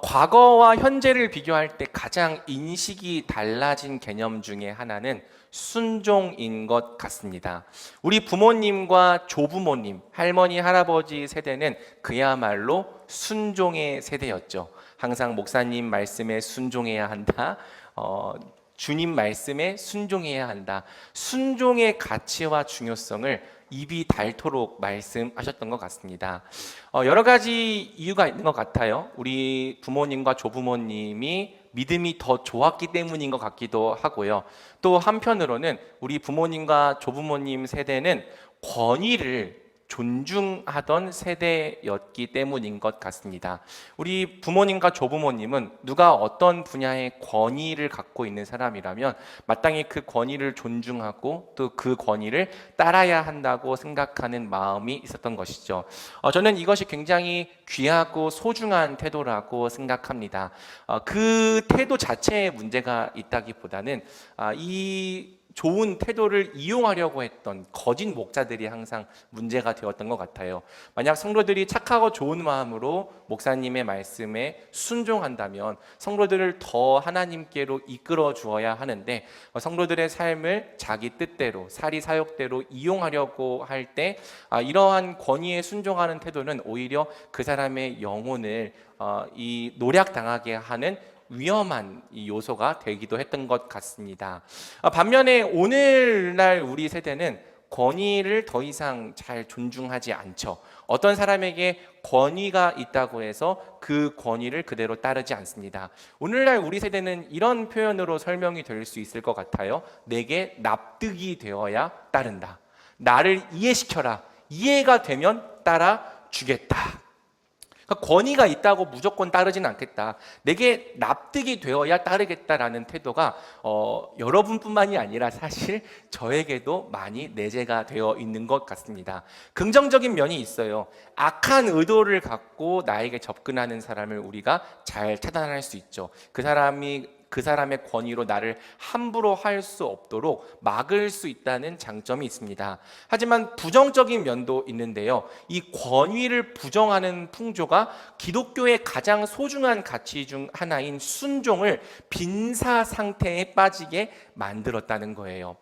과거와 현재를 비교할 때 가장 인식이 달라진 개념 중에 하나는 순종인 것 같습니다. 우리 부모님과 조부모님, 할머니, 할아버지 세대는 그야말로 순종의 세대였죠. 항상 목사님 말씀에 순종해야 한다. 주님 말씀에 순종해야 한다. 순종의 가치와 중요성을 입이 닳도록 말씀하셨던 것 같습니다. 여러 가지 이유가 있는 것 같아요. 우리 부모님과 조부모님이 믿음이 더 좋았기 때문인 것 같기도 하고요. 또 한편으로는 우리 부모님과 조부모님 세대는 권위를 존중하던 세대였기 때문인 것 같습니다. 우리 부모님과 조부모님은 누가 어떤 분야의 권위를 갖고 있는 사람이라면 마땅히 그 권위를 존중하고 또 그 권위를 따라야 한다고 생각하는 마음이 있었던 것이죠. 저는 이것이 굉장히 귀하고 소중한 태도라고 생각합니다. 그 태도 자체에 문제가 있다기보다는 이 좋은 태도를 이용하려고 했던 거짓 목사들이 항상 문제가 되었던 것 같아요. 만약 성도들이 착하고 좋은 마음으로 목사님의 말씀에 순종한다면 성도들을 더 하나님께로 이끌어 주어야 하는데 성도들의 삶을 자기 뜻대로 사리사욕대로 이용하려고 할 때 이러한 권위에 순종하는 태도는 오히려 그 사람의 영혼을 노략당하게 하는 위험한 요소가 되기도 했던 것 같습니다. 반면에 오늘날 우리 세대는 권위를 더 이상 잘 존중하지 않죠. 어떤 사람에게 권위가 있다고 해서 그 권위를 그대로 따르지 않습니다. 오늘날 우리 세대는 이런 표현으로 설명이 될 수 있을 것 같아요. 내게 납득이 되어야 따른다. 나를 이해시켜라. 이해가 되면 따라 주겠다. 그러니까 권위가 있다고 무조건 따르지는 않겠다. 내게 납득이 되어야 따르겠다라는 태도가 여러분뿐만이 아니라 사실 저에게도 많이 내재가 되어 있는 것 같습니다. 긍정적인 면이 있어요. 악한 의도를 갖고 나에게 접근하는 사람을 우리가 잘 차단할 수 있죠. 그 사람의 권위로 나를 함부로 할 수 없도록 막을 수 있다는 장점이 있습니다. 하지만 부정적인 면도 있는데요. 이 권위를 부정하는 풍조가 기독교의 가장 소중한 가치 중 하나인 순종을 빈사 상태에 빠지게 만들었다는 거예요.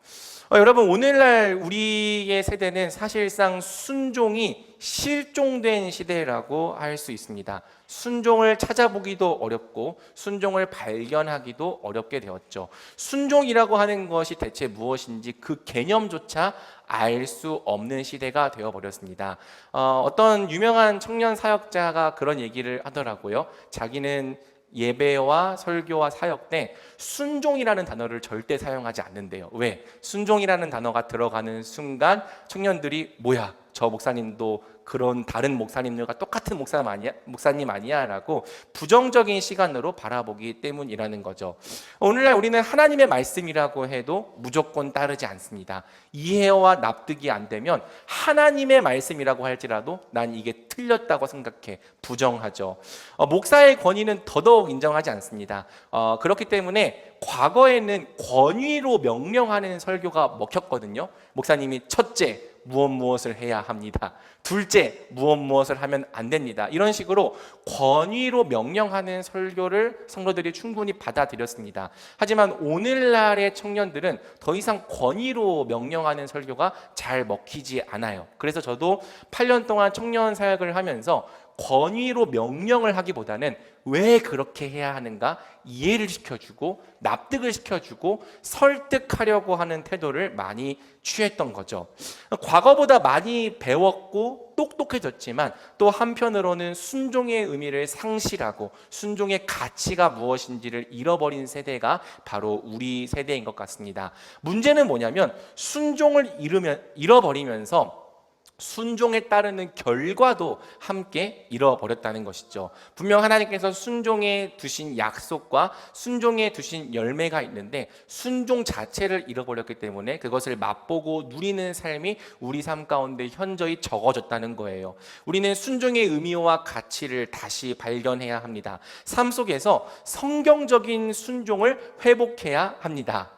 여러분, 오늘날 우리의 세대는 사실상 순종이 실종된 시대라고 할 수 있습니다. 순종을 찾아보기도 어렵고 순종을 발견하기도 어렵게 되었죠. 순종이라고 하는 것이 대체 무엇인지 그 개념조차 알 수 없는 시대가 되어버렸습니다. 어떤 유명한 청년 사역자가 그런 얘기를 하더라고요. 자기는 예배와 설교와 사역 때 순종이라는 단어를 절대 사용하지 않는데요. 왜? 순종이라는 단어가 들어가는 순간 청년들이 뭐야? 저 목사님도 그런 다른 목사님들과 똑같은 목사님 아니야? 라고 부정적인 시간으로 바라보기 때문이라는 거죠. 오늘날 우리는 하나님의 말씀이라고 해도 무조건 따르지 않습니다. 이해와 납득이 안 되면 하나님의 말씀이라고 할지라도 난 이게 틀렸다고 생각해 부정하죠. 목사의 권위는 더더욱 인정하지 않습니다. 그렇기 때문에 과거에는 권위로 명령하는 설교가 먹혔거든요. 목사님이 첫째, 무엇을 해야 합니다. 둘째, 무엇을 하면 안 됩니다. 이런 식으로 권위로 명령하는 설교를 성도들이 충분히 받아들였습니다. 하지만 오늘날의 청년들은 더 이상 권위로 명령하는 설교가 잘 먹히지 않아요. 그래서 저도 8년 동안 청년 사역을 하면서 권위로 명령을 하기보다는 왜 그렇게 해야 하는가 이해를 시켜주고 납득을 시켜주고 설득하려고 하는 태도를 많이 취했던 거죠. 과거보다 많이 배웠고 똑똑해졌지만 또 한편으로는 순종의 의미를 상실하고 순종의 가치가 무엇인지를 잃어버린 세대가 바로 우리 세대인 것 같습니다. 문제는 뭐냐면 순종을 잃어버리면서 순종에 따르는 결과도 함께 잃어버렸다는 것이죠. 분명 하나님께서 순종에 두신 약속과 순종에 두신 열매가 있는데 순종 자체를 잃어버렸기 때문에 그것을 맛보고 누리는 삶이 우리 삶 가운데 현저히 적어졌다는 거예요. 우리는 순종의 의미와 가치를 다시 발견해야 합니다. 삶 속에서 성경적인 순종을 회복해야 합니다.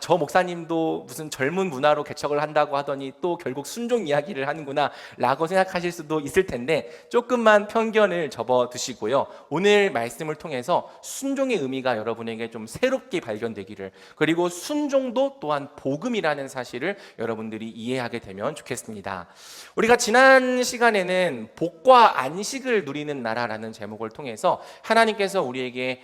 저 목사님도 무슨 젊은 문화로 개척을 한다고 하더니 또 결국 순종 이야기를 하는구나 라고 생각하실 수도 있을 텐데, 조금만 편견을 접어두시고요. 오늘 말씀을 통해서 순종의 의미가 여러분에게 좀 새롭게 발견되기를, 그리고 순종도 또한 복음이라는 사실을 여러분들이 이해하게 되면 좋겠습니다. 우리가 지난 시간에는 복과 안식을 누리는 나라라는 제목을 통해서 하나님께서 우리에게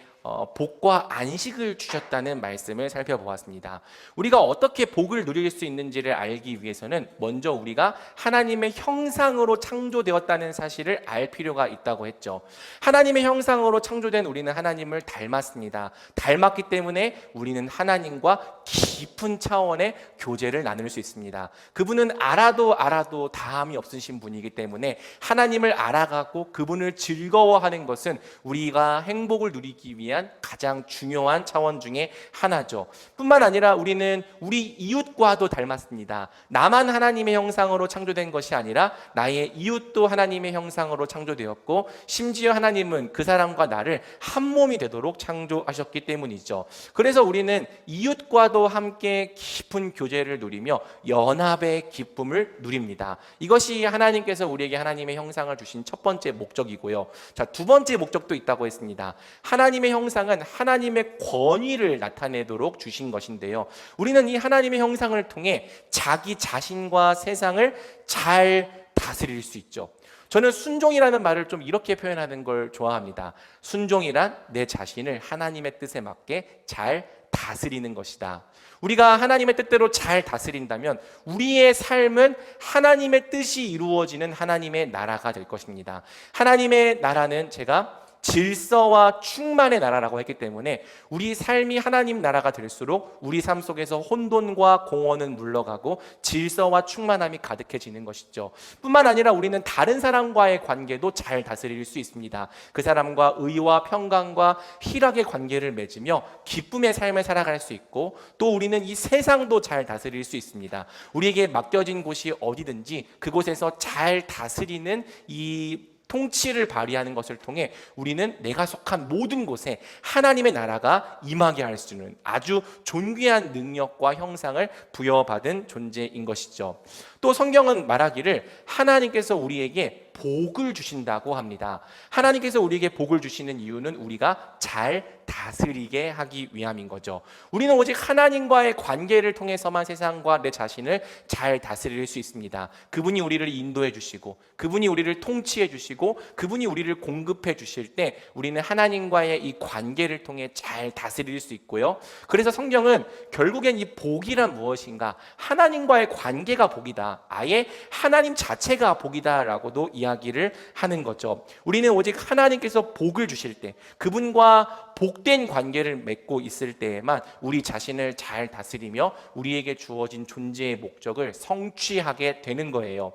복과 안식을 주셨다는 말씀을 살펴보았습니다. 우리가 어떻게 복을 누릴 수 있는지를 알기 위해서는 먼저 우리가 하나님의 형상으로 창조되었다는 사실을 알 필요가 있다고 했죠. 하나님의 형상으로 창조된 우리는 하나님을 닮았습니다. 닮았기 때문에 우리는 하나님과 깊은 차원의 교제를 나눌 수 있습니다. 그분은 알아도 다함이 없으신 분이기 때문에 하나님을 알아가고 그분을 즐거워하는 것은 우리가 행복을 누리기 위해 가장 중요한 차원 중에 하나죠. 뿐만 아니라 우리는 우리 이웃과도 닮았습니다. 나만 하나님의 형상으로 창조된 것이 아니라 나의 이웃도 하나님의 형상으로 창조되었고, 심지어 하나님은 그 사람과 나를 한 몸이 되도록 창조하셨기 때문이죠. 그래서 우리는 이웃과도 함께 깊은 교제를 누리며 연합의 기쁨을 누립니다. 이것이 하나님께서 우리에게 하나님의 형상을 주신 첫 번째 목적이고요. 자, 두 번째 목적도 있다고 했습니다. 하나님의 형상은 하나님의 권위를 나타내도록 주신 것인데요. 우리는 이 하나님의 형상을 통해 자기 자신과 세상을 잘 다스릴 수 있죠. 저는 순종이라는 말을 좀 이렇게 표현하는 걸 좋아합니다. 순종이란 내 자신을 하나님의 뜻에 맞게 잘 다스리는 것이다. 우리가 하나님의 뜻대로 잘 다스린다면 우리의 삶은 하나님의 뜻이 이루어지는 하나님의 나라가 될 것입니다. 하나님의 나라는 제가 질서와 충만의 나라라고 했기 때문에 우리 삶이 하나님 나라가 될수록 우리 삶 속에서 혼돈과 공허는 물러가고 질서와 충만함이 가득해지는 것이죠. 뿐만 아니라 우리는 다른 사람과의 관계도 잘 다스릴 수 있습니다. 그 사람과 의와 평강과 희락의 관계를 맺으며 기쁨의 삶을 살아갈 수 있고, 또 우리는 이 세상도 잘 다스릴 수 있습니다. 우리에게 맡겨진 곳이 어디든지 그곳에서 잘 다스리는 이 통치를 발휘하는 것을 통해 우리는 내가 속한 모든 곳에 하나님의 나라가 임하게 할 수 있는 아주 존귀한 능력과 형상을 부여받은 존재인 것이죠. 또 성경은 말하기를 하나님께서 우리에게 복을 주신다고 합니다. 하나님께서 우리에게 복을 주시는 이유는 우리가 잘 다스리게 하기 위함인 거죠. 우리는 오직 하나님과의 관계를 통해서만 세상과 내 자신을 잘 다스릴 수 있습니다. 그분이 우리를 인도해 주시고, 그분이 우리를 통치해 주시고, 그분이 우리를 공급해 주실 때 우리는 하나님과의 이 관계를 통해 잘 다스릴 수 있고요. 그래서 성경은 결국엔 이 복이란 무엇인가, 하나님과의 관계가 복이다, 아예 하나님 자체가 복이다라고도 이야기를 하는 거죠. 우리는 오직 하나님께서 복을 주실 때, 그분과 복된 관계를 맺고 있을 때에만 우리 자신을 잘 다스리며 우리에게 주어진 존재의 목적을 성취하게 되는 거예요.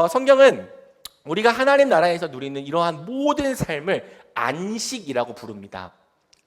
성경은 우리가 하나님 나라에서 누리는 이러한 모든 삶을 안식이라고 부릅니다.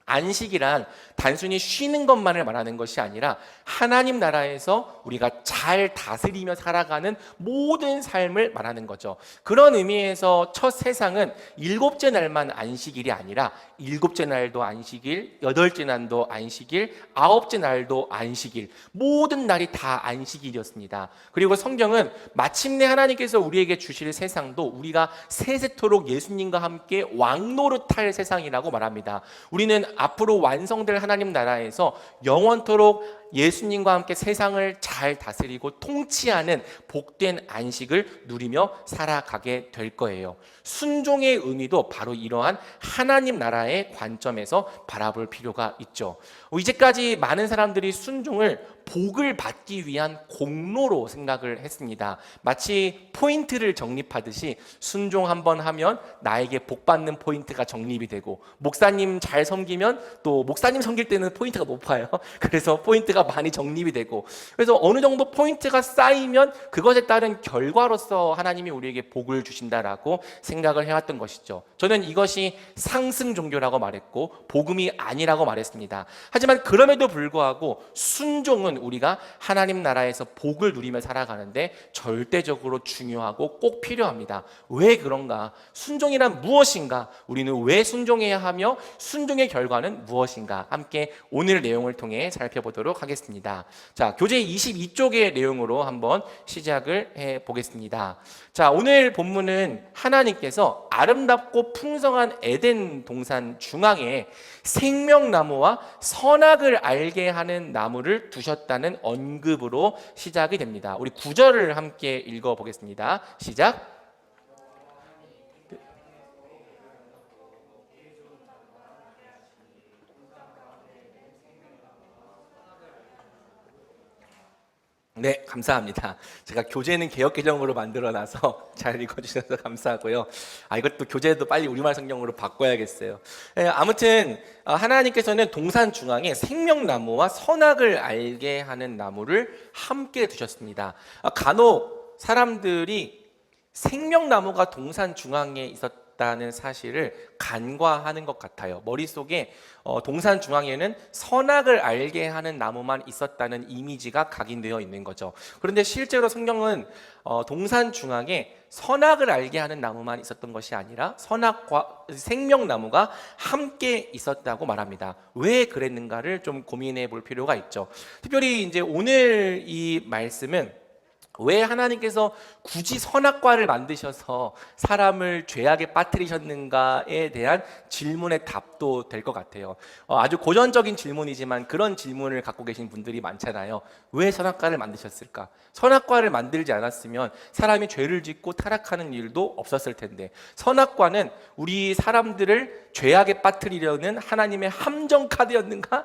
안식이란 단순히 쉬는 것만을 말하는 것이 아니라 하나님 나라에서 우리가 잘 다스리며 살아가는 모든 삶을 말하는 거죠. 그런 의미에서 첫 세상은 7째 날만 안식일이 아니라 7째 날도 안식일, 8째 날도 안식일, 9째 날도 안식일, 모든 날이 다 안식일이었습니다. 그리고 성경은 마침내 하나님께서 우리에게 주실 세상도 우리가 세세토록 예수님과 함께 왕노릇할 세상이라고 말합니다. 우리는 앞으로 완성될 하나님 나라에서 영원토록 예수님과 함께 세상을 잘 다스리고 통치하는 복된 안식을 누리며 살아가게 될 거예요. 순종의 의미도 바로 이러한 하나님 나라의 관점에서 바라볼 필요가 있죠. 이제까지 많은 사람들이 순종을 복을 받기 위한 공로로 생각을 했습니다. 마치 포인트를 적립하듯이 순종 한번 하면 나에게 복 받는 포인트가 적립이 되고, 목사님 잘 섬기면 또 목사님 섬길 때는 포인트가 높아요. 그래서 포인트가 많이 적립이 되고, 그래서 어느 정도 포인트가 쌓이면 그것에 따른 결과로서 하나님이 우리에게 복을 주신다라고 생각을 해왔던 것이죠. 저는 이것이 상승 종교라고 말했고 복음이 아니라고 말했습니다. 하지만 그럼에도 불구하고 순종은 순종은 우리가 하나님 나라에서 복을 누리며 살아가는데 절대적으로 중요하고 꼭 필요합니다. 왜 그런가? 순종이란 무엇인가? 우리는 왜 순종해야 하며 순종의 결과는 무엇인가? 함께 오늘 내용을 통해 살펴보도록 하겠습니다. 자, 교재 22쪽의 내용으로 한번 시작을 해 보겠습니다. 자, 오늘 본문은 하나님께서 아름답고 풍성한 에덴 동산 중앙에 생명나무와 선악을 알게 하는 나무를 두셨다는 언급으로 시작이 됩니다. 우리 9절을 함께 읽어보겠습니다. 시작. 네, 감사합니다. 제가 교재는 개역개정으로 만들어놔서 잘 읽어주셔서 감사하고요. 이것도 교재도 빨리 우리말 성경으로 바꿔야겠어요. 아무튼 하나님께서는 동산 중앙에 생명나무와 선악을 알게 하는 나무를 함께 두셨습니다. 간혹 사람들이 생명나무가 동산 중앙에 있었다는 사실을 간과하는 것 같아요. 머릿속에 동산 중앙에는 선악을 알게 하는 나무만 있었다는 이미지가 각인되어 있는 거죠. 그런데 실제로 성경은 동산 중앙에 선악을 알게 하는 나무만 있었던 것이 아니라 선악과 생명나무가 함께 있었다고 말합니다. 왜 그랬는가를 좀 고민해 볼 필요가 있죠. 특별히 이제 오늘 이 말씀은 왜 하나님께서 굳이 선악과를 만드셔서 사람을 죄악에 빠뜨리셨는가에 대한 질문의 답도 될 것 같아요. 아주 고전적인 질문이지만 그런 질문을 갖고 계신 분들이 많잖아요. 왜 선악과를 만드셨을까? 선악과를 만들지 않았으면 사람이 죄를 짓고 타락하는 일도 없었을 텐데, 선악과는 우리 사람들을 죄악에 빠뜨리려는 하나님의 함정 카드였는가?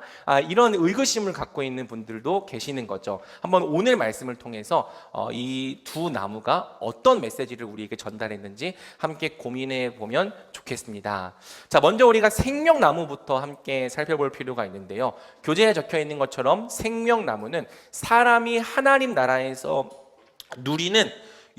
이런 의구심을 갖고 있는 분들도 계시는 거죠. 한번 오늘 말씀을 통해서 이 두 나무가 어떤 메시지를 우리에게 전달했는지 함께 고민해 보면 좋겠습니다. 자, 먼저 우리가 생명나무부터 함께 살펴볼 필요가 있는데요. 교재에 적혀 있는 것처럼 생명나무는 사람이 하나님 나라에서 누리는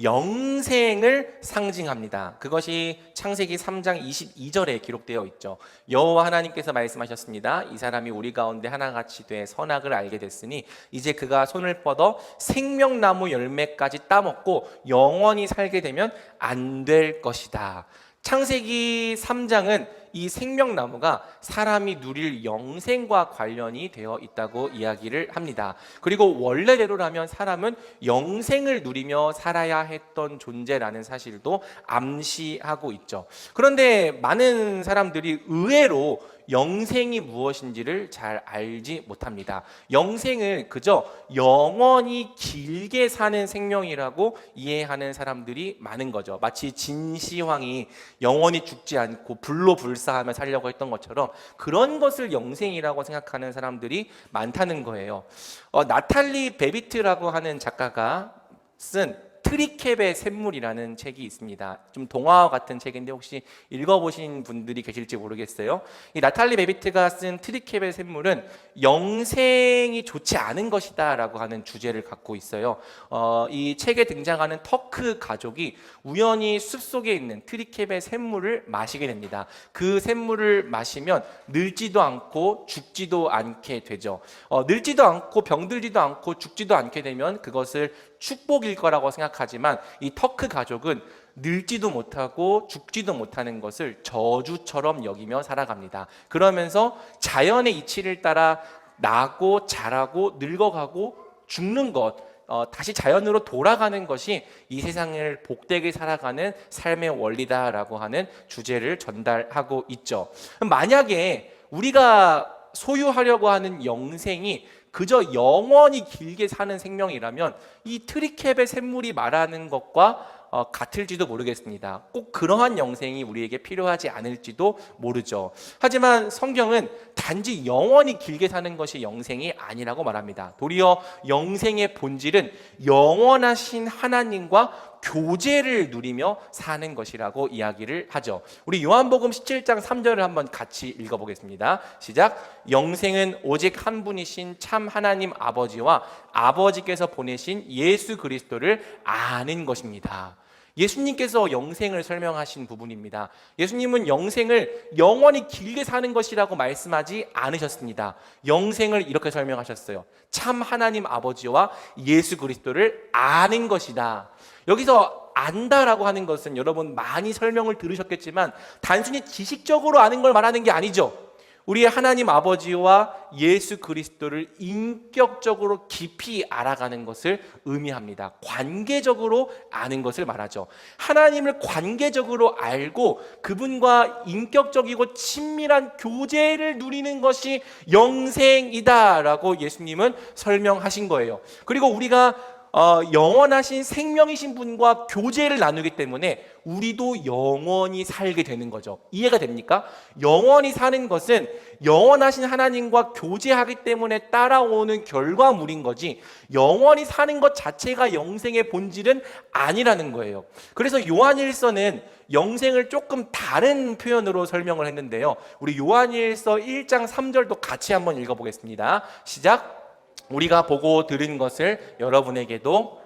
영생을 상징합니다. 그것이 창세기 3장 22절에 기록되어 있죠. 여호와 하나님께서 말씀하셨습니다. 이 사람이 우리 가운데 하나같이 돼 선악을 알게 됐으니 이제 그가 손을 뻗어 생명나무 열매까지 따먹고 영원히 살게 되면 안 될 것이다. 창세기 3장은 이 생명나무가 사람이 누릴 영생과 관련이 되어 있다고 이야기를 합니다. 그리고 원래대로라면 사람은 영생을 누리며 살아야 했던 존재라는 사실도 암시하고 있죠. 그런데 많은 사람들이 의외로 영생이 무엇인지를 잘 알지 못합니다. 영생을 그저 영원히 길게 사는 생명이라고 이해하는 사람들이 많은 거죠. 마치 진시황이 영원히 죽지 않고 불로 불사하며 살려고 했던 것처럼 그런 것을 영생이라고 생각하는 사람들이 많다는 거예요. 나탈리 베비트라고 하는 작가가 쓴 트리켑의 샘물이라는 책이 있습니다. 좀 동화와 같은 책인데 혹시 읽어보신 분들이 계실지 모르겠어요. 이 나탈리 베비트가 쓴 트리켑의 샘물은 영생이 좋지 않은 것이다 라고 하는 주제를 갖고 있어요. 이 책에 등장하는 터크 가족이 우연히 숲속에 있는 트리켑의 샘물을 마시게 됩니다. 그 샘물을 마시면 늙지도 않고 죽지도 않게 되죠. 늙지도 않고 병들지도 않고 죽지도 않게 되면 그것을 축복일 거라고 생각하지만 이 터크 가족은 늙지도 못하고 죽지도 못하는 것을 저주처럼 여기며 살아갑니다. 그러면서 자연의 이치를 따라 나고 자라고 늙어가고 죽는 것, 다시 자연으로 돌아가는 것이 이 세상을 복되게 살아가는 삶의 원리다라고 하는 주제를 전달하고 있죠. 만약에 우리가 소유하려고 하는 영생이 그저 영원히 길게 사는 생명이라면 이 트리켑의 샘물이 말하는 것과 같을지도 모르겠습니다. 꼭 그러한 영생이 우리에게 필요하지 않을지도 모르죠. 하지만 성경은 단지 영원히 길게 사는 것이 영생이 아니라고 말합니다. 도리어 영생의 본질은 영원하신 하나님과 교제를 누리며 사는 것이라고 이야기를 하죠. 우리 요한복음 17장 3절을 한번 같이 읽어보겠습니다. 시작. 영생은 오직 한 분이신 참 하나님 아버지와 아버지께서 보내신 예수 그리스도를 아는 것입니다. 예수님께서 영생을 설명하신 부분입니다. 예수님은 영생을 영원히 길게 사는 것이라고 말씀하지 않으셨습니다. 영생을 이렇게 설명하셨어요. 참 하나님 아버지와 예수 그리스도를 아는 것이다. 여기서 안다라고 하는 것은 여러분 많이 설명을 들으셨겠지만 단순히 지식적으로 아는 걸 말하는 게 아니죠. 우리의 하나님 아버지와 예수 그리스도를 인격적으로 깊이 알아가는 것을 의미합니다. 관계적으로 아는 것을 말하죠. 하나님을 관계적으로 알고 그분과 인격적이고 친밀한 교제를 누리는 것이 영생이다라고 예수님은 설명하신 거예요. 그리고 우리가 영원하신 생명이신 분과 교제를 나누기 때문에 우리도 영원히 살게 되는 거죠. 이해가 됩니까? 영원히 사는 것은 영원하신 하나님과 교제하기 때문에 따라오는 결과물인 거지 영원히 사는 것 자체가 영생의 본질은 아니라는 거예요. 그래서 요한일서는 영생을 조금 다른 표현으로 설명을 했는데요. 우리 요한일서 1장 3절도 같이 한번 읽어보겠습니다. 시작! 우리가 보고 들은 것을 여러분에게도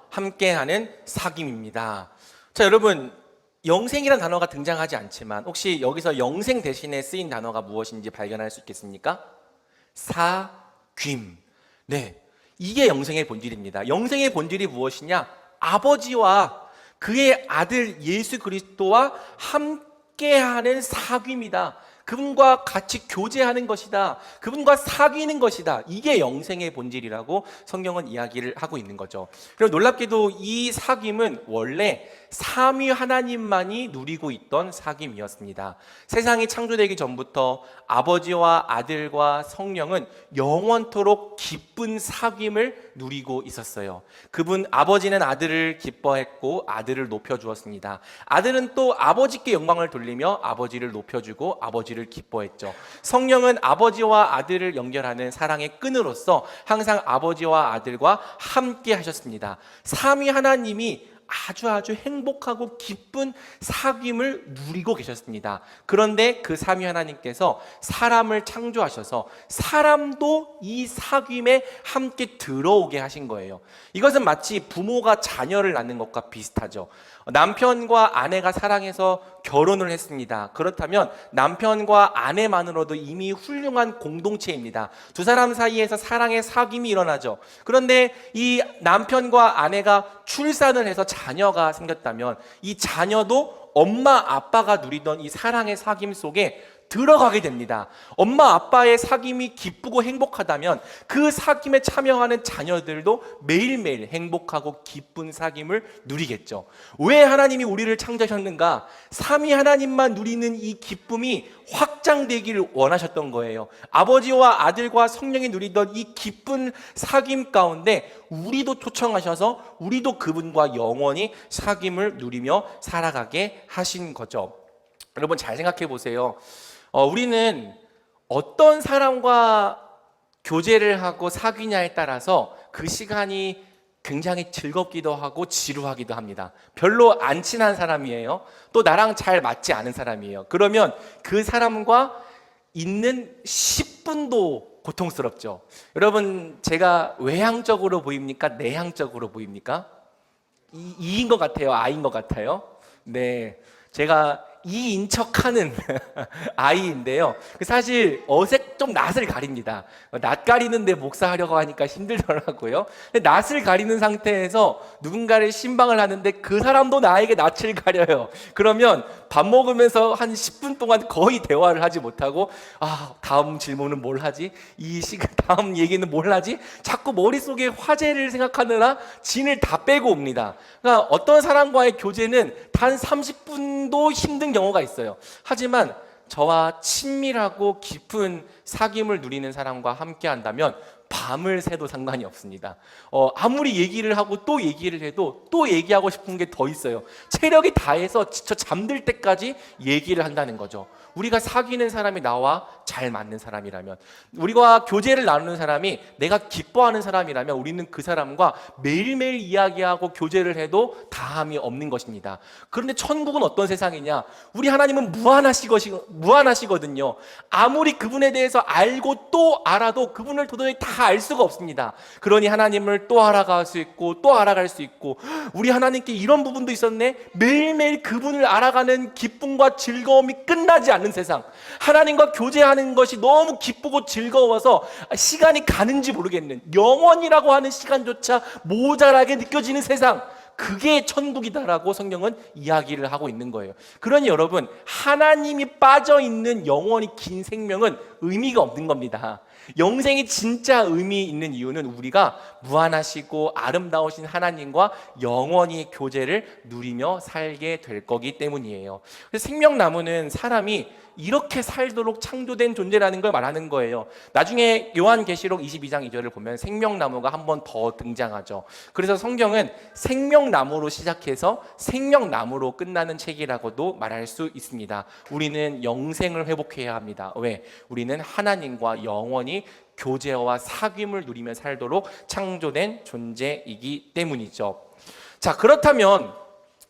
함께하는 사귐입니다. 자, 여러분, 영생이라는 단어가 등장하지 않지만 혹시 여기서 영생 대신에 쓰인 단어가 무엇인지 발견할 수 있겠습니까? 사귐. 네, 이게 영생의 본질입니다. 영생의 본질이 무엇이냐? 아버지와 그의 아들 예수 그리스도와 함께하는 사귐이다. 그분과 같이 교제하는 것이다. 그분과 사귀는 것이다. 이게 영생의 본질이라고 성경은 이야기를 하고 있는 거죠. 그리고 놀랍게도 이 사귐은 원래 삼위 하나님만이 누리고 있던 사귐이었습니다. 세상이 창조되기 전부터 아버지와 아들과 성령은 영원토록 기쁜 사귐을 누리고 있었어요. 그분 아버지는 아들을 기뻐했고 아들을 높여주었습니다. 아들은 또 아버지께 영광을 돌리며 아버지를 높여주고 아버지를 기뻐했죠. 성령은 아버지와 아들을 연결하는 사랑의 끈으로서 항상 아버지와 아들과 함께 하셨습니다. 삼위 하나님이 아주 행복하고 기쁜 사귐을 누리고 계셨습니다. 그런데 그 삼위 하나님께서 사람을 창조하셔서 사람도 이 사귐에 함께 들어오게 하신 거예요. 이것은 마치 부모가 자녀를 낳는 것과 비슷하죠. 남편과 아내가 사랑해서 결혼을 했습니다. 그렇다면 남편과 아내만으로도 이미 훌륭한 공동체입니다. 두 사람 사이에서 사랑의 사귐이 일어나죠. 그런데 이 남편과 아내가 출산을 해서 자녀가 생겼다면 이 자녀도 엄마 아빠가 누리던 이 사랑의 사귐 속에 들어가게 됩니다. 엄마 아빠의 사귐이 기쁘고 행복하다면 그 사귐에 참여하는 자녀들도 매일매일 행복하고 기쁜 사귐을 누리겠죠. 왜 하나님이 우리를 창조하셨는가? 삼위 하나님만 누리는 이 기쁨이 확장되기를 원하셨던 거예요. 아버지와 아들과 성령이 누리던 이 기쁜 사귐 가운데 우리도 초청하셔서 우리도 그분과 영원히 사귐을 누리며 살아가게 하신 거죠. 여러분 잘 생각해 보세요. 우리는 어떤 사람과 교제를 하고 사귀냐에 따라서 그 시간이 굉장히 즐겁기도 하고 지루하기도 합니다. 별로 안 친한 사람이에요. 또 나랑 잘 맞지 않은 사람이에요. 그러면 그 사람과 있는 10분도 고통스럽죠. 여러분 제가 외향적으로 보입니까? 내향적으로 보입니까? 이인 것 같아요? 아인 것 같아요? 네, 제가 이인 척하는 아이인데요. 사실 좀 낯을 가립니다. 낯 가리는데 목사하려고 하니까 힘들더라고요. 근데 낯을 가리는 상태에서 누군가를 신방을 하는데 그 사람도 나에게 낯을 가려요. 그러면 밥 먹으면서 한 10분 동안 거의 대화를 하지 못하고 다음 질문은 뭘 하지? 다음 얘기는 뭘 하지? 자꾸 머릿속에 화제를 생각하느라 진을 다 빼고 옵니다. 그러니까 어떤 사람과의 교제는 단 30분도 힘든 경우가 있어요. 하지만 저와 친밀하고 깊은 사귐을 누리는 사람과 함께 한다면 밤을 새도 상관이 없습니다. 아무리 얘기를 하고 또 얘기를 해도 또 얘기하고 싶은 게 더 있어요. 체력이 다해서 지쳐 잠들 때까지 얘기를 한다는 거죠. 우리가 사귀는 사람이 나와 잘 맞는 사람이라면, 우리가 교제를 나누는 사람이 내가 기뻐하는 사람이라면 우리는 그 사람과 매일매일 이야기하고 교제를 해도 다함이 없는 것입니다. 그런데 천국은 어떤 세상이냐? 우리 하나님은 무한하시거든요. 아무리 그분에 대해서 알고 또 알아도 그분을 도저히 다 알 수가 없습니다. 그러니 하나님을 또 알아갈 수 있고 또 알아갈 수 있고, 우리 하나님께 이런 부분도 있었네. 매일매일 그분을 알아가는 기쁨과 즐거움이 끝나지 않는 세상, 하나님과 교제하는 것이 너무 기쁘고 즐거워서 시간이 가는지 모르겠는, 영원이라고 하는 시간조차 모자라게 느껴지는 세상, 그게 천국이다라고 성경은 이야기를 하고 있는 거예요. 그러니 여러분, 하나님이 빠져있는 영원히 긴 생명은 의미가 없는 겁니다. 영생이 진짜 의미 있는 이유는 우리가 무한하시고 아름다우신 하나님과 영원히 교제를 누리며 살게 될 거기 때문이에요. 그래서 생명나무는 사람이 이렇게 살도록 창조된 존재라는 걸 말하는 거예요. 나중에 요한계시록 22장 2절을 보면 생명나무가 한 번 더 등장하죠. 그래서 성경은 생명나무로 시작해서 생명나무로 끝나는 책이라고도 말할 수 있습니다. 우리는 영생을 회복해야 합니다. 왜? 우리는 하나님과 영원히 교제와 사귐을 누리며 살도록 창조된 존재이기 때문이죠. 자, 그렇다면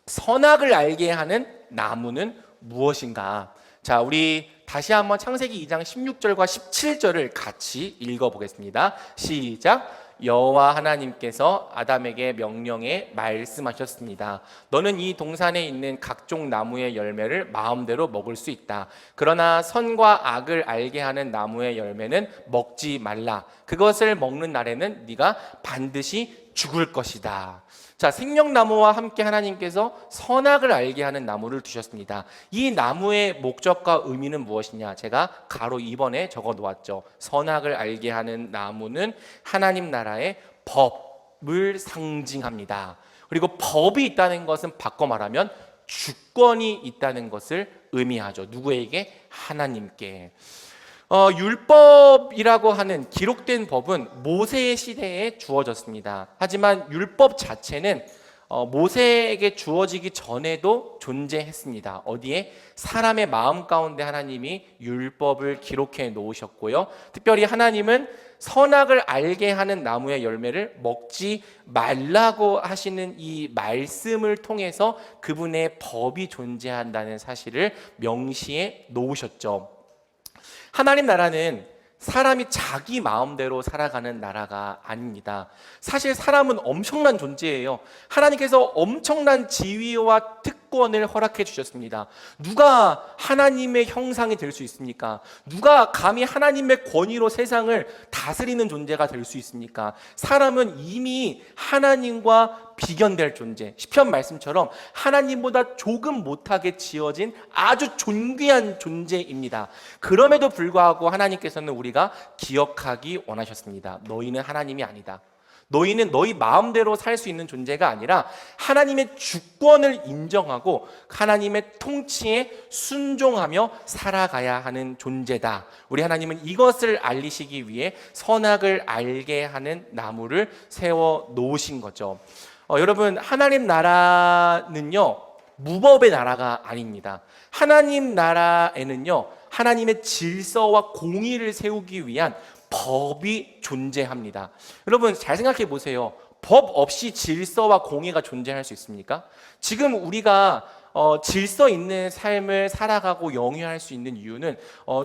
선악을 알게 하는 나무는 무엇인가? 자, 우리 다시 한번 창세기 2장 16절과 17절을 같이 읽어보겠습니다. 시작. 여호와 하나님께서 아담에게 명령해 말씀하셨습니다. 너는 이 동산에 있는 각종 나무의 열매를 마음대로 먹을 수 있다. 그러나 선과 악을 알게 하는 나무의 열매는 먹지 말라. 그것을 먹는 날에는 네가 반드시 죽을 것이다. 자, 생명나무와 함께 하나님께서 선악을 알게 하는 나무를 두셨습니다. 이 나무의 목적과 의미는 무엇이냐? 제가 가로 2번에 적어 놓았죠. 선악을 알게 하는 나무는 하나님 나라의 법을 상징합니다. 그리고 법이 있다는 것은 바꿔 말하면 주권이 있다는 것을 의미하죠. 누구에게? 하나님께. 율법이라고 하는 기록된 법은 모세의 시대에 주어졌습니다. 하지만 율법 자체는 모세에게 주어지기 전에도 존재했습니다. 어디에? 사람의 마음 가운데 하나님이 율법을 기록해 놓으셨고요. 특별히 하나님은 선악을 알게 하는 나무의 열매를 먹지 말라고 하시는 이 말씀을 통해서 그분의 법이 존재한다는 사실을 명시해 놓으셨죠. 하나님 나라는 사람이 자기 마음대로 살아가는 나라가 아닙니다. 사실 사람은 엄청난 존재예요. 하나님께서 엄청난 지위와 특권을 허락해 주셨습니다. 누가 하나님의 형상이 될 수 있습니까? 누가 감히 하나님의 권위로 세상을 다스리는 존재가 될 수 있습니까? 사람은 이미 하나님과 비견될 존재, 시편 말씀처럼 하나님보다 조금 못하게 지어진 아주 존귀한 존재입니다. 그럼에도 불구하고 하나님께서는 우리가 기억하기 원하셨습니다. 너희는 하나님이 아니다. 너희는 너희 마음대로 살 수 있는 존재가 아니라 하나님의 주권을 인정하고 하나님의 통치에 순종하며 살아가야 하는 존재다. 우리 하나님은 이것을 알리시기 위해 선악을 알게 하는 나무를 세워 놓으신 거죠. 여러분, 하나님 나라는요, 무법의 나라가 아닙니다. 하나님 나라에는요, 하나님의 질서와 공의를 세우기 위한 법이 존재합니다. 여러분, 잘 생각해 보세요. 법 없이 질서와 공의가 존재할 수 있습니까? 지금 우리가 질서 있는 삶을 살아가고 영위할 수 있는 이유는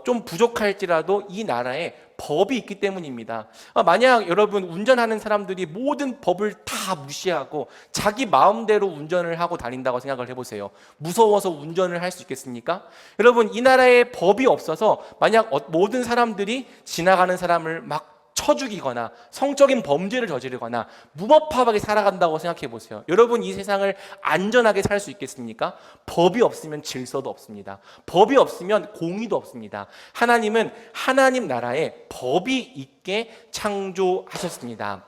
좀 부족할지라도 이 나라에 법이 있기 때문입니다. 만약 여러분 운전하는 사람들이 모든 법을 다 무시하고 자기 마음대로 운전을 하고 다닌다고 생각을 해보세요. 무서워서 운전을 할 수 있겠습니까? 여러분, 이 나라에 법이 없어서 만약 모든 사람들이 지나가는 사람을 막 쳐 죽이거나 성적인 범죄를 저지르거나 무법하게 살아간다고 생각해 보세요. 여러분, 이 세상을 안전하게 살 수 있겠습니까? 법이 없으면 질서도 없습니다. 법이 없으면 공의도 없습니다. 하나님은 하나님 나라에 법이 있게 창조하셨습니다.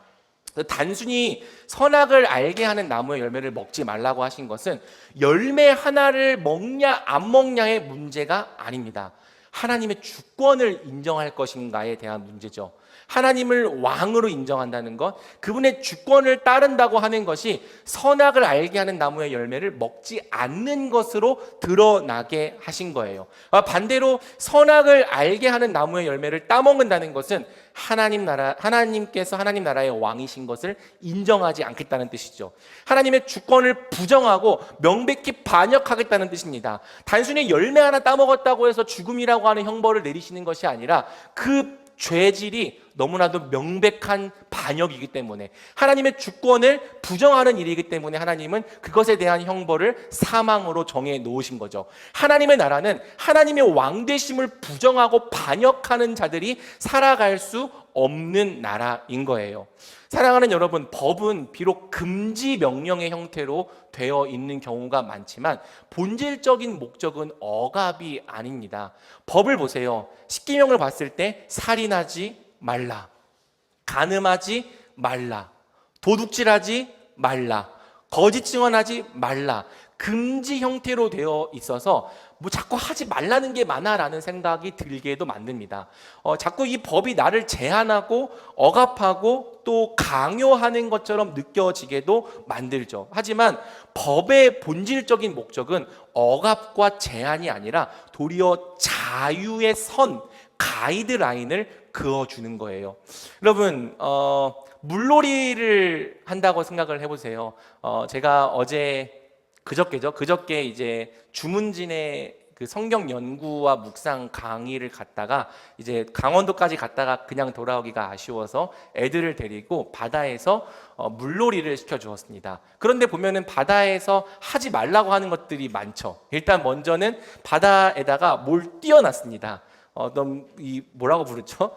단순히 선악을 알게 하는 나무의 열매를 먹지 말라고 하신 것은 열매 하나를 먹냐 안 먹냐의 문제가 아닙니다. 하나님의 주권을 인정할 것인가에 대한 문제죠. 하나님을 왕으로 인정한다는 것, 그분의 주권을 따른다고 하는 것이 선악을 알게 하는 나무의 열매를 먹지 않는 것으로 드러나게 하신 거예요. 반대로 선악을 알게 하는 나무의 열매를 따먹는다는 것은 하나님께서 하나님 나라의 왕이신 것을 인정하지 않겠다는 뜻이죠. 하나님의 주권을 부정하고 명백히 반역하겠다는 뜻입니다. 단순히 열매 하나 따먹었다고 해서 죽음이라고 하는 형벌을 내리시는 것이 아니라 그 죄질이 너무나도 명백한 반역이기 때문에, 하나님의 주권을 부정하는 일이기 때문에 하나님은 그것에 대한 형벌을 사망으로 정해 놓으신 거죠. 하나님의 나라는 하나님의 왕되심을 부정하고 반역하는 자들이 살아갈 수 없는 나라인 거예요. 사랑하는 여러분, 법은 비록 금지 명령의 형태로 되어 있는 경우가 많지만 본질적인 목적은 억압이 아닙니다. 법을 보세요. 십계명을 봤을 때 살인하지 말라, 간음하지 말라, 도둑질하지 말라, 거짓 증언하지 말라, 금지 형태로 되어 있어서 뭐 자꾸 하지 말라는 게 많아라는 생각이 들게도 만듭니다. 자꾸 이 법이 나를 제한하고 억압하고 또 강요하는 것처럼 느껴지게도 만들죠. 하지만 법의 본질적인 목적은 억압과 제한이 아니라 도리어 자유의 선, 가이드라인을 그어주는 거예요. 여러분, 물놀이를 한다고 생각을 해보세요. 제가 그저께 이제 주문진의 그 성경 연구와 묵상 강의를 갔다가 이제 강원도까지 갔다가 그냥 돌아오기가 아쉬워서 애들을 데리고 바다에서 물놀이를 시켜주었습니다. 그런데 보면은 바다에서 하지 말라고 하는 것들이 많죠. 일단 먼저는 바다에다가 뭘 띄워놨습니다. 이 뭐라고 부르죠?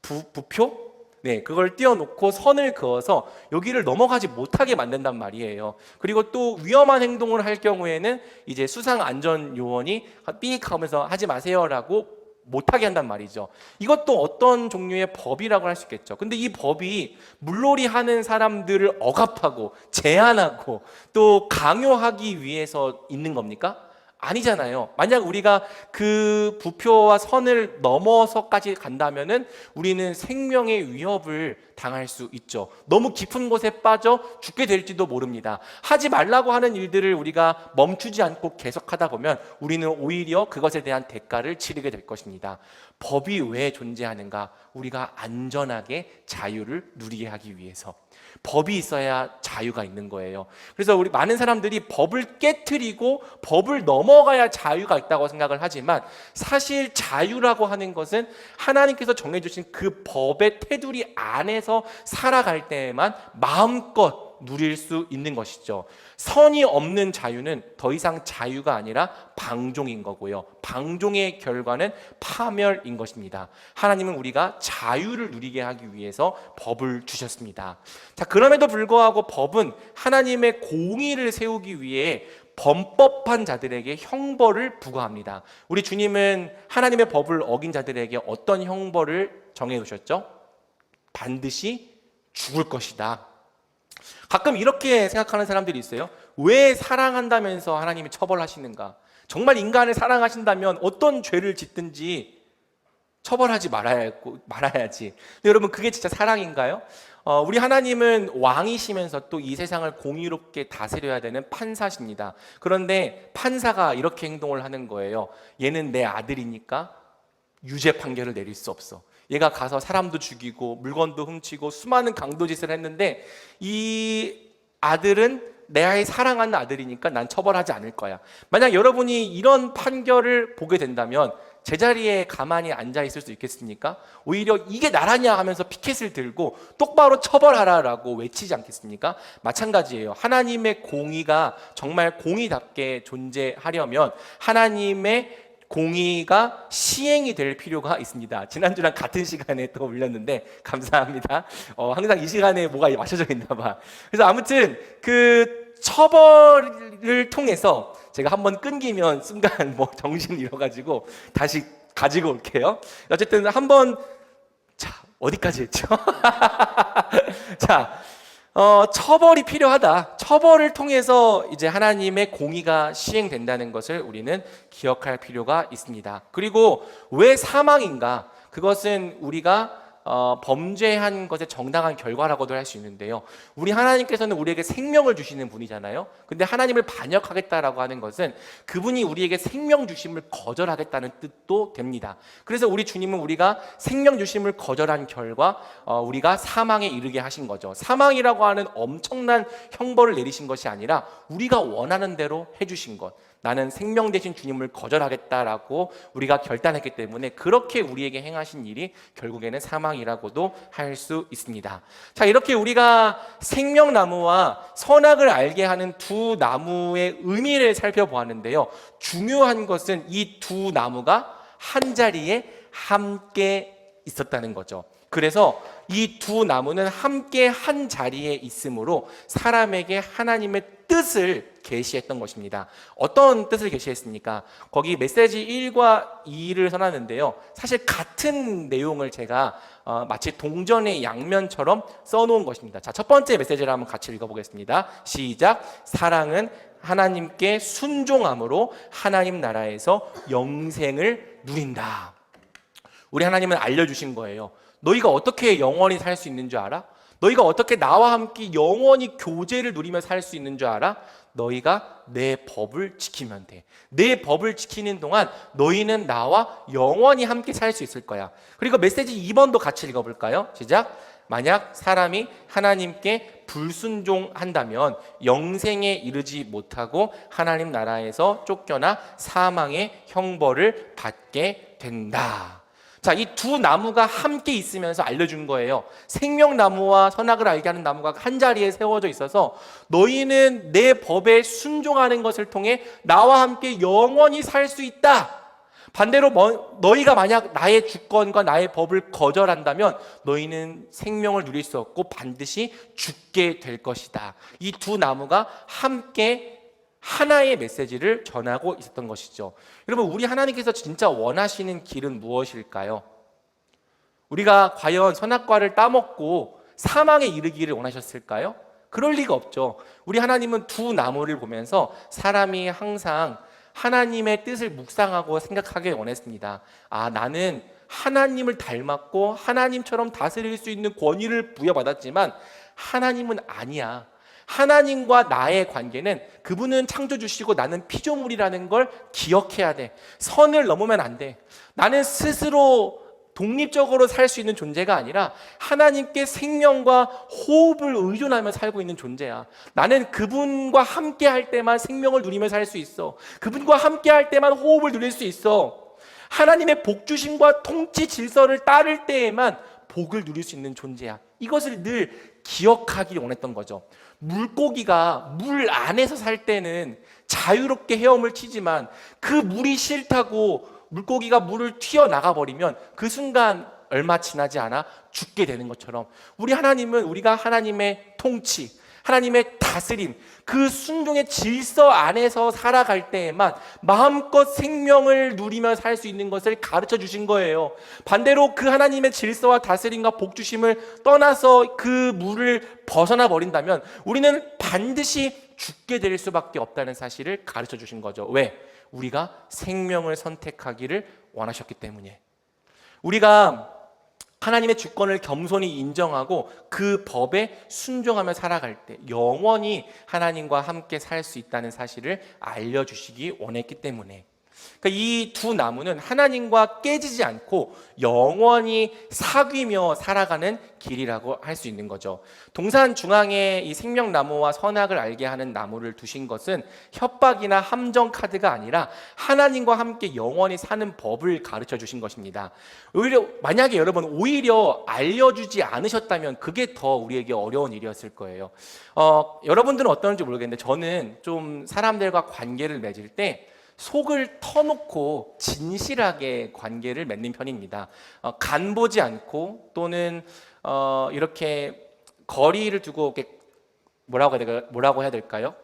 부표? 네, 그걸 띄워놓고 선을 그어서 여기를 넘어가지 못하게 만든단 말이에요. 그리고 또 위험한 행동을 할 경우에는 이제 수상안전요원이 삑 하면서 하지 마세요라고 못하게 한단 말이죠. 이것도 어떤 종류의 법이라고 할 수 있겠죠. 근데 이 법이 물놀이 하는 사람들을 억압하고 제한하고 또 강요하기 위해서 있는 겁니까? 아니잖아요. 만약 우리가 그 부표와 선을 넘어서까지 간다면은 우리는 생명의 위협을 당할 수 있죠. 너무 깊은 곳에 빠져 죽게 될지도 모릅니다. 하지 말라고 하는 일들을 우리가 멈추지 않고 계속하다 보면 우리는 오히려 그것에 대한 대가를 치르게 될 것입니다. 법이 왜 존재하는가? 우리가 안전하게 자유를 누리게 하기 위해서. 법이 있어야 자유가 있는 거예요. 그래서 우리 많은 사람들이 법을 깨트리고 법을 넘어가야 자유가 있다고 생각을 하지만 사실 자유라고 하는 것은 하나님께서 정해주신 그 법의 테두리 안에서 살아갈 때에만 마음껏 누릴 수 있는 것이죠. 선이 없는 자유는 더 이상 자유가 아니라 방종인 거고요. 방종의 결과는 파멸인 것입니다. 하나님은 우리가 자유를 누리게 하기 위해서 법을 주셨습니다. 자, 그럼에도 불구하고 법은 하나님의 공의를 세우기 위해 범법한 자들에게 형벌을 부과합니다. 우리 주님은 하나님의 법을 어긴 자들에게 어떤 형벌을 정해 두셨죠? 반드시 죽을 것이다. 가끔 이렇게 생각하는 사람들이 있어요. 왜 사랑한다면서 하나님이 처벌하시는가? 정말 인간을 사랑하신다면 어떤 죄를 짓든지 처벌하지 말아야지. 근데 여러분, 그게 진짜 사랑인가요? 우리 하나님은 왕이시면서 또 이 세상을 공의롭게 다스려야 되는 판사십니다. 그런데 판사가 이렇게 행동을 하는 거예요. 얘는 내 아들이니까 유죄 판결을 내릴 수 없어. 얘가 가서 사람도 죽이고 물건도 훔치고 수많은 강도짓을 했는데 이 아들은 내 아이 사랑하는 아들이니까 난 처벌하지 않을 거야. 만약 여러분이 이런 판결을 보게 된다면 제자리에 가만히 앉아 있을 수 있겠습니까? 오히려 이게 나라냐 하면서 피켓을 들고 똑바로 처벌하라라고 외치지 않겠습니까? 마찬가지예요. 하나님의 공의가 정말 공의답게 존재하려면 하나님의 공의가 시행이 될 필요가 있습니다. 지난주랑 같은 시간에 또 올렸는데 감사합니다. 항상 이 시간에 뭐가 맞춰져 있나 봐. 그래서 아무튼 그 처벌을 통해서 제가 한번 끊기면 순간 뭐 정신을 잃어가지고 다시 가지고 올게요. 어쨌든 한번, 자, 어디까지 했죠? 자, 처벌이 필요하다. 처벌을 통해서 이제 하나님의 공의가 시행된다는 것을 우리는 기억할 필요가 있습니다. 그리고 왜 사망인가? 그것은 우리가 범죄한 것의 정당한 결과라고도 할 수 있는데요. 우리 하나님께서는 우리에게 생명을 주시는 분이잖아요. 근데 하나님을 반역하겠다라고 하는 것은 그분이 우리에게 생명 주심을 거절하겠다는 뜻도 됩니다. 그래서 우리 주님은 우리가 생명 주심을 거절한 결과 우리가 사망에 이르게 하신 거죠. 사망이라고 하는 엄청난 형벌을 내리신 것이 아니라 우리가 원하는 대로 해주신 것. 나는 생명 대신 주님을 거절하겠다라고 우리가 결단했기 때문에 그렇게 우리에게 행하신 일이 결국에는 사망이라고도 할 수 있습니다. 자, 이렇게 우리가 생명나무와 선악을 알게 하는 두 나무의 의미를 살펴보았는데요. 중요한 것은 이 두 나무가 한 자리에 함께 있었다는 거죠. 그래서 이 두 나무는 함께 한 자리에 있으므로 사람에게 하나님의 뜻을 계시했던 것입니다. 어떤 뜻을 계시했습니까? 거기 메시지 1과 2를 써놨는데요. 사실 같은 내용을 제가 마치 동전의 양면처럼 써놓은 것입니다. 자, 첫 번째 메시지를 한번 같이 읽어보겠습니다. 시작. 사랑은 하나님께 순종함으로 하나님 나라에서 영생을 누린다. 우리 하나님은 알려주신 거예요. 너희가 어떻게 영원히 살 수 있는 줄 알아? 너희가 어떻게 나와 함께 영원히 교제를 누리며 살 수 있는 줄 알아? 너희가 내 법을 지키면 돼. 내 법을 지키는 동안 너희는 나와 영원히 함께 살 수 있을 거야. 그리고 메시지 2번도 같이 읽어볼까요? 시작. 만약 사람이 하나님께 불순종한다면 영생에 이르지 못하고 하나님 나라에서 쫓겨나 사망의 형벌을 받게 된다. 자, 이 두 나무가 함께 있으면서 알려준 거예요. 생명나무와 선악을 알게 하는 나무가 한 자리에 세워져 있어서 너희는 내 법에 순종하는 것을 통해 나와 함께 영원히 살 수 있다. 반대로 너희가 만약 나의 주권과 나의 법을 거절한다면 너희는 생명을 누릴 수 없고 반드시 죽게 될 것이다. 이 두 나무가 함께 하나의 메시지를 전하고 있었던 것이죠. 여러분, 우리 하나님께서 진짜 원하시는 길은 무엇일까요? 우리가 과연 선악과를 따먹고 사망에 이르기를 원하셨을까요? 그럴 리가 없죠. 우리 하나님은 두 나무를 보면서 사람이 항상 하나님의 뜻을 묵상하고 생각하길 원했습니다. 아, 나는 하나님을 닮았고 하나님처럼 다스릴 수 있는 권위를 부여받았지만 하나님은 아니야. 하나님과 나의 관계는 그분은 창조주시고 나는 피조물이라는 걸 기억해야 돼. 선을 넘으면 안 돼. 나는 스스로 독립적으로 살 수 있는 존재가 아니라 하나님께 생명과 호흡을 의존하며 살고 있는 존재야. 나는 그분과 함께 할 때만 생명을 누리며 살 수 있어. 그분과 함께 할 때만 호흡을 누릴 수 있어. 하나님의 복주심과 통치 질서를 따를 때에만 복을 누릴 수 있는 존재야. 이것을 늘 기억하기를 원했던 거죠. 물고기가 물 안에서 살 때는 자유롭게 헤엄을 치지만 그 물이 싫다고 물고기가 물을 튀어나가 버리면 그 순간 얼마 지나지 않아 죽게 되는 것처럼 우리 하나님은 우리가 하나님의 통치, 하나님의 다스림, 그 순종의 질서 안에서 살아갈 때에만 마음껏 생명을 누리며 살 수 있는 것을 가르쳐 주신 거예요. 반대로 그 하나님의 질서와 다스림과 복주심을 떠나서 그 물을 벗어나 버린다면 우리는 반드시 죽게 될 수밖에 없다는 사실을 가르쳐 주신 거죠. 왜? 우리가 생명을 선택하기를 원하셨기 때문에. 우리가 하나님의 주권을 겸손히 인정하고 그 법에 순종하며 살아갈 때 영원히 하나님과 함께 살 수 있다는 사실을 알려주시기 원했기 때문에. 그러니까 이 두 나무는 하나님과 깨지지 않고 영원히 사귀며 살아가는 길이라고 할 수 있는 거죠. 동산 중앙에 이 생명나무와 선악을 알게 하는 나무를 두신 것은 협박이나 함정 카드가 아니라 하나님과 함께 영원히 사는 법을 가르쳐 주신 것입니다. 만약에 여러분 오히려 알려주지 않으셨다면 그게 더 우리에게 어려운 일이었을 거예요. 여러분들은 어떤지 모르겠는데 저는 좀 사람들과 관계를 맺을 때 속을 터놓고 진실하게 관계를 맺는 편입니다. 간보지 않고 또는 이렇게 거리를 두고 이렇게 뭐라고 해야 될까요?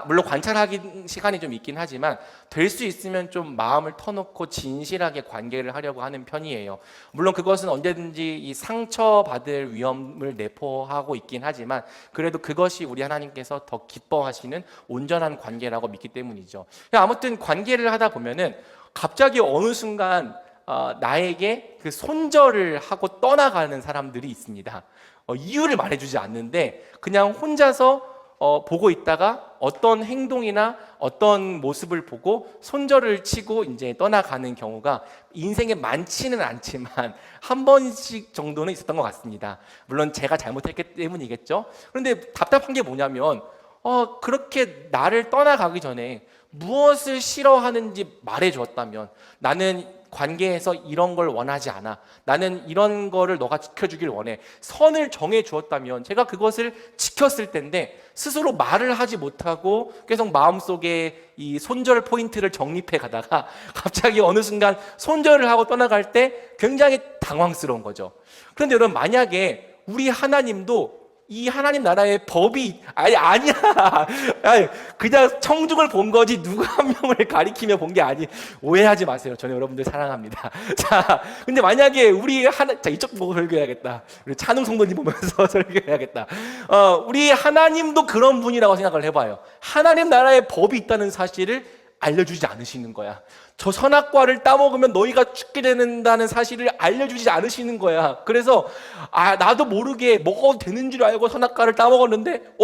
물론 관찰하기 시간이 좀 있긴 하지만 될 수 있으면 좀 마음을 터놓고 진실하게 관계를 하려고 하는 편이에요. 물론 그것은 언제든지 이 상처받을 위험을 내포하고 있긴 하지만 그래도 그것이 우리 하나님께서 더 기뻐하시는 온전한 관계라고 믿기 때문이죠. 아무튼 관계를 하다 보면은 갑자기 어느 순간 나에게 그 손절을 하고 떠나가는 사람들이 있습니다. 이유를 말해주지 않는데 그냥 혼자서 보고 있다가 어떤 행동이나 어떤 모습을 보고 손절을 치고 이제 떠나가는 경우가 인생에 많지는 않지만 한 번씩 정도는 있었던 것 같습니다. 물론 제가 잘못했기 때문이겠죠. 그런데 답답한 게 뭐냐면 그렇게 나를 떠나가기 전에 무엇을 싫어하는지 말해 주었다면, 나는 관계에서 이런 걸 원하지 않아, 나는 이런 거를 너가 지켜주길 원해, 선을 정해 주었다면 제가 그것을 지켰을 텐데 스스로 말을 하지 못하고 계속 마음속에 이 손절 포인트를 정립해 가다가 갑자기 어느 순간 손절을 하고 떠나갈 때 굉장히 당황스러운 거죠. 그런데 여러분, 만약에 우리 하나님도 이 하나님 나라의 법이 아니야. 아니, 그냥 청중을 본 거지 누구 한 명을 가리키며 본 게 아니. 오해하지 마세요. 저는 여러분들 사랑합니다. 자, 근데 만약에 우리 자, 이쪽 보고 설교해야겠다. 우리 찬웅 성도님 보면서 설교해야겠다. 우리 하나님도 그런 분이라고 생각을 해봐요. 하나님 나라의 법이 있다는 사실을 알려주지 않으시는 거야. 저 선악과를 따먹으면 너희가 죽게 된다는 사실을 알려주지 않으시는 거야. 그래서 나도 모르게 먹어도 되는 줄 알고 선악과를 따먹었는데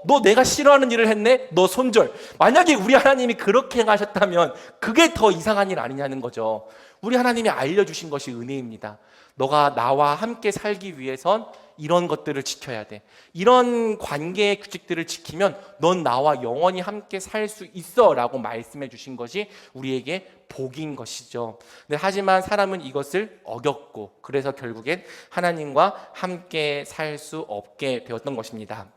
너 내가 싫어하는 일을 했네? 너 손절. 만약에 우리 하나님이 그렇게 행하셨다면 그게 더 이상한 일 아니냐는 거죠. 우리 하나님이 알려주신 것이 은혜입니다. 너가 나와 함께 살기 위해선 이런 것들을 지켜야 돼. 이런 관계의 규칙들을 지키면 넌 나와 영원히 함께 살 수 있어 라고 말씀해 주신 것이 우리에게 복인 것이죠. 근데 하지만 사람은 이것을 어겼고, 그래서 결국엔 하나님과 함께 살 수 없게 되었던 것입니다.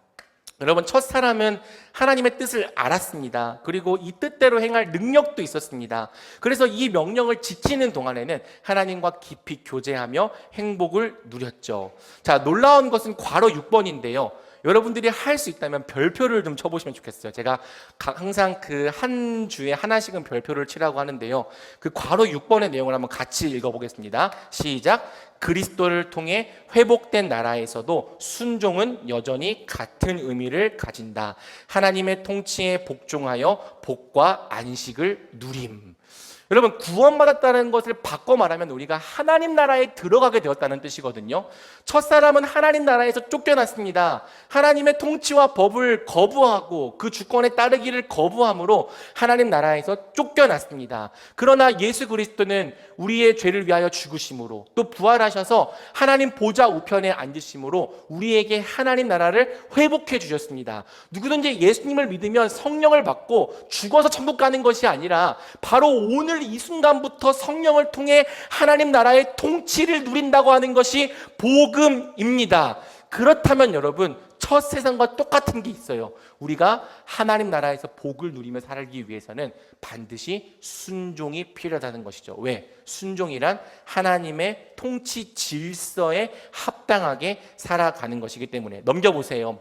여러분, 첫 사람은 하나님의 뜻을 알았습니다. 그리고 이 뜻대로 행할 능력도 있었습니다. 그래서 이 명령을 지키는 동안에는 하나님과 깊이 교제하며 행복을 누렸죠. 자, 놀라운 것은 괄호 6번인데요. 여러분들이 할 수 있다면 별표를 좀 쳐보시면 좋겠어요. 제가 항상 그 한 주에 하나씩은 별표를 치라고 하는데요. 그 괄호 6번의 내용을 한번 같이 읽어보겠습니다. 시작. 그리스도를 통해 회복된 나라에서도 순종은 여전히 같은 의미를 가진다. 하나님의 통치에 복종하여 복과 안식을 누림. 여러분, 구원받았다는 것을 바꿔 말하면 우리가 하나님 나라에 들어가게 되었다는 뜻이거든요. 첫사람은 하나님 나라에서 쫓겨났습니다. 하나님의 통치와 법을 거부하고 그 주권에 따르기를 거부함으로 하나님 나라에서 쫓겨났습니다. 그러나 예수 그리스도는 우리의 죄를 위하여 죽으심으로 또 부활하셔서 하나님 보좌 우편에 앉으심으로 우리에게 하나님 나라를 회복해 주셨습니다. 누구든지 예수님을 믿으면 성령을 받고 죽어서 천국 가는 것이 아니라 바로 오늘 이 순간부터 성령을 통해 하나님 나라의 통치를 누린다고 하는 것이 복음입니다. 그렇다면 여러분, 첫 세상과 똑같은 게 있어요. 우리가 하나님 나라에서 복을 누리며 살기 위해서는 반드시 순종이 필요하다는 것이죠. 왜? 순종이란 하나님의 통치 질서에 합당하게 살아가는 것이기 때문에. 넘겨보세요.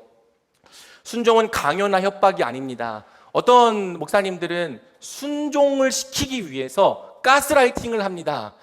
순종은 강요나 협박이 아닙니다. 어떤 목사님들은 순종을 시키기 위해서 가스라이팅을 합니다.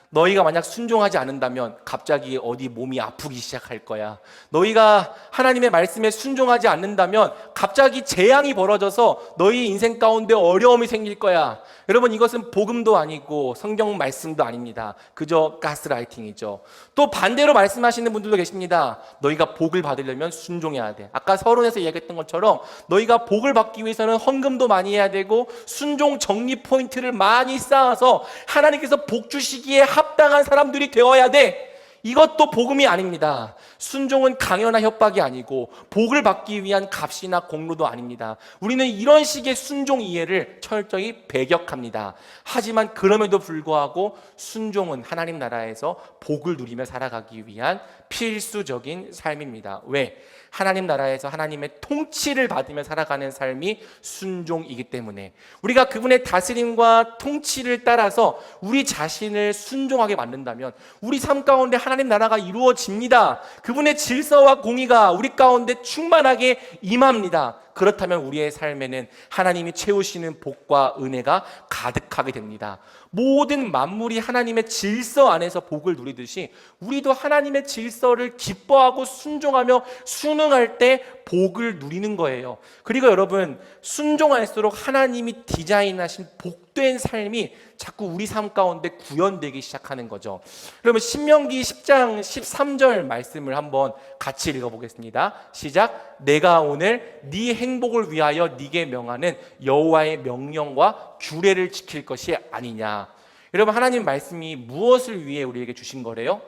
너희가 만약 순종하지 않는다면 갑자기 어디 몸이 아프기 시작할 거야. 너희가 하나님의 말씀에 순종하지 않는다면 갑자기 재앙이 벌어져서 너희 인생 가운데 어려움이 생길 거야. 여러분, 이것은 복음도 아니고 성경 말씀도 아닙니다. 그저 가스라이팅이죠. 또 반대로 말씀하시는 분들도 계십니다. 너희가 복을 받으려면 순종해야 돼. 아까 서론에서 얘기했던 것처럼 너희가 복을 받기 위해서는 헌금도 많이 해야 되고 순종 정리 포인트를 많이 쌓아서 하나님께서 복 주시기에 합당한 사람들이 되어야 돼. 이것도 복음이 아닙니다. 순종은 강요나 협박이 아니고 복을 받기 위한 값이나 공로도 아닙니다. 우리는 이런 식의 순종 이해를 철저히 배격합니다. 하지만 그럼에도 불구하고 순종은 하나님 나라에서 복을 누리며 살아가기 위한 필수적인 삶입니다. 왜? 하나님 나라에서 하나님의 통치를 받으며 살아가는 삶이 순종이기 때문에 우리가 그분의 다스림과 통치를 따라서 우리 자신을 순종하게 만든다면 우리 삶 가운데 하나님 나라가 이루어집니다. 그분의 질서와 공의가 우리 가운데 충만하게 임합니다. 그렇다면 우리의 삶에는 하나님이 채우시는 복과 은혜가 가득하게 됩니다. 모든 만물이 하나님의 질서 안에서 복을 누리듯이 우리도 하나님의 질서를 기뻐하고 순종하며 순응할 때 복을 누리는 거예요. 그리고 여러분, 순종할수록 하나님이 디자인하신 복된 삶이 자꾸 우리 삶 가운데 구현되기 시작하는 거죠. 그러면 신명기 10장 13절 말씀을 한번 같이 읽어보겠습니다. 시작. 내가 오늘 네 행복을 위하여 네게 명하는 여호와의 명령과 규례를 지킬 것이 아니냐. 여러분, 하나님 말씀이 무엇을 위해 우리에게 주신 거래요?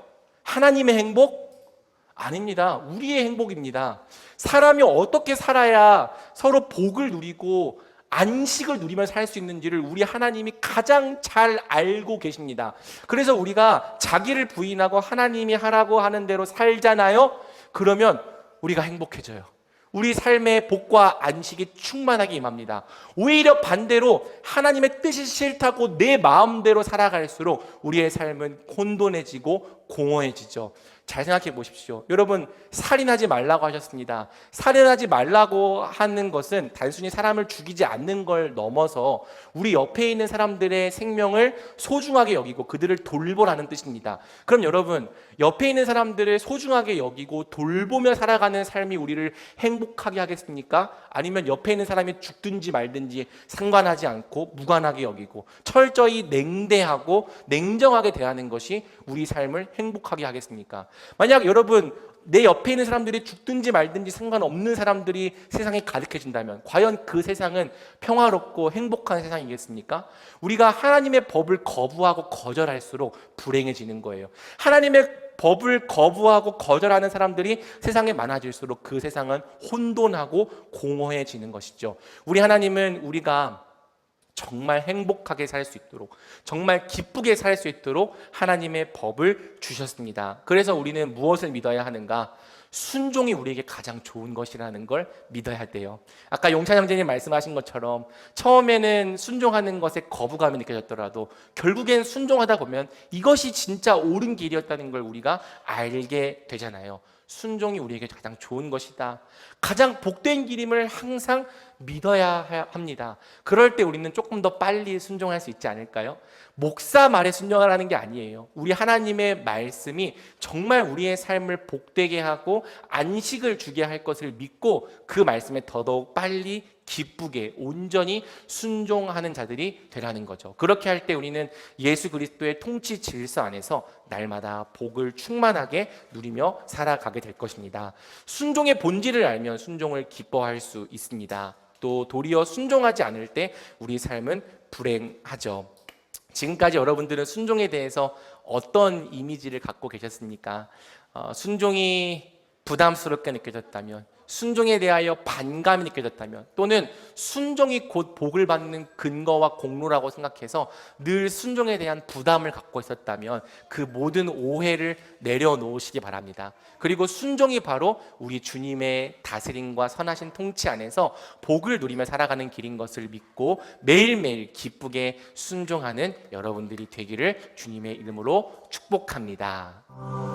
하나님의 행복? 아닙니다. 우리의 행복입니다. 사람이 어떻게 살아야 서로 복을 누리고 안식을 누리며 살 수 있는지를 우리 하나님이 가장 잘 알고 계십니다. 그래서 우리가 자기를 부인하고 하나님이 하라고 하는 대로 살잖아요. 그러면 우리가 행복해져요. 우리 삶의 복과 안식이 충만하게 임합니다. 오히려 반대로 하나님의 뜻이 싫다고 내 마음대로 살아갈수록 우리의 삶은 혼돈해지고 공허해지죠. 잘 생각해 보십시오. 여러분, 살인하지 말라고 하셨습니다. 살인하지 말라고 하는 것은 단순히 사람을 죽이지 않는 걸 넘어서 우리 옆에 있는 사람들의 생명을 소중하게 여기고 그들을 돌보라는 뜻입니다. 그럼 여러분, 옆에 있는 사람들을 소중하게 여기고 돌보며 살아가는 삶이 우리를 행복하게 하겠습니까? 아니면 옆에 있는 사람이 죽든지 말든지 상관하지 않고 무관하게 여기고 철저히 냉대하고 냉정하게 대하는 것이 우리 삶을 행복하게 하겠습니까? 만약 여러분, 내 옆에 있는 사람들이 죽든지 말든지 상관없는 사람들이 세상에 가득해진다면 과연 그 세상은 평화롭고 행복한 세상이겠습니까? 우리가 하나님의 법을 거부하고 거절할수록 불행해지는 거예요. 하나님의 법을 거부하고 거절하는 사람들이 세상에 많아질수록 그 세상은 혼돈하고 공허해지는 것이죠. 우리 하나님은 우리가 정말 행복하게 살 수 있도록, 정말 기쁘게 살 수 있도록 하나님의 법을 주셨습니다. 그래서 우리는 무엇을 믿어야 하는가? 순종이 우리에게 가장 좋은 것이라는 걸 믿어야 돼요. 아까 용찬 형제님 말씀하신 것처럼 처음에는 순종하는 것에 거부감이 느껴졌더라도 결국엔 순종하다 보면 이것이 진짜 옳은 길이었다는 걸 우리가 알게 되잖아요. 순종이 우리에게 가장 좋은 것이다, 가장 복된 길임을 항상 믿어야 합니다. 그럴 때 우리는 조금 더 빨리 순종할 수 있지 않을까요? 목사 말에 순종하라는 게 아니에요. 우리 하나님의 말씀이 정말 우리의 삶을 복되게 하고 안식을 주게 할 것을 믿고 그 말씀에 더더욱 빨리 기쁘게 온전히 순종하는 자들이 되라는 거죠. 그렇게 할 때 우리는 예수 그리스도의 통치 질서 안에서 날마다 복을 충만하게 누리며 살아가게 될 것입니다. 순종의 본질을 알면 순종을 기뻐할 수 있습니다. 또 도리어 순종하지 않을 때 우리 삶은 불행하죠. 지금까지 여러분들은 순종에 대해서 어떤 이미지를 갖고 계셨습니까? 순종이 부담스럽게 느껴졌다면, 순종에 대하여 반감이 느껴졌다면, 또는 순종이 곧 복을 받는 근거와 공로라고 생각해서 늘 순종에 대한 부담을 갖고 있었다면 그 모든 오해를 내려놓으시기 바랍니다. 그리고 순종이 바로 우리 주님의 다스림과 선하신 통치 안에서 복을 누리며 살아가는 길인 것을 믿고 매일매일 기쁘게 순종하는 여러분들이 되기를 주님의 이름으로 축복합니다.